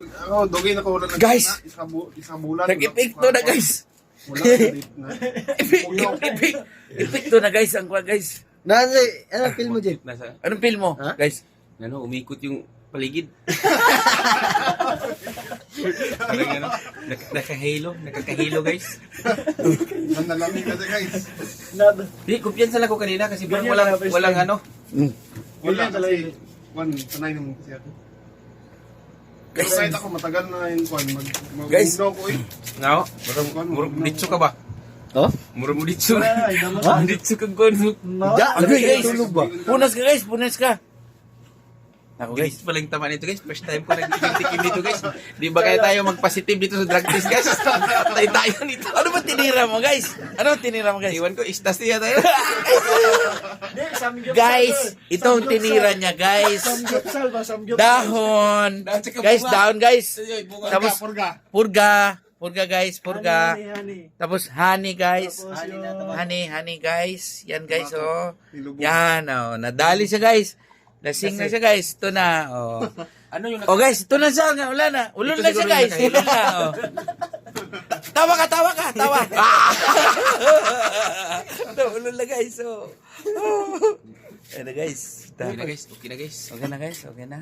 Ako, dugay na ko wala na. Guys! Isang bulan. Nag-epekto na guys. Wala na. Epekto na guys ang kwa guys. Nasa, ano film mo, Jay? Nasa, Anong film mo Ha? guys? ano, umikot yung paligid. Parang ano, nakakahilo guys. Nanalamin kasi guys. Di, kumpiyansa lang ko kanina kasi parang walang ano. Wala kasi. Juan, sanay naman kasi ako. Pero kahit ako matagal na yung Juan, Guys. mag-ugnaw ko eh. No? Murag ditso ka ba? Oh? Murag mo ditso. Ditso kang kono. Da, Okay, guys. tulog ba? Punas ka guys, punas ka. Ako Guys, guys. palang tama nito guys. First time ko nag-tikim dito guys. Di ba kaya tayo mag-positive dito sa drug test guys? Tayo tayo nito. Ano ba tinira mo guys? Ano tinira mo guys? Iwan ko, istas niya tayo. Guys, ito ang tinira niya guys. Dahon. Guys, dahon guys. Tapos purga. Purga guys, purga. Tapos honey guys. Honey guys. Yan guys oh. Yan oh, nadali siya guys. Lasing na siya guys. Ito na oh. Ano yung Oh guys, ito na siya. Wala na. Ulol Ito na siya siguro guys. yung Ito na oh. Tawa ka. Ulol na guys oh. Ano guys. Okay na guys, okay na guys. Okay na guys, okay na.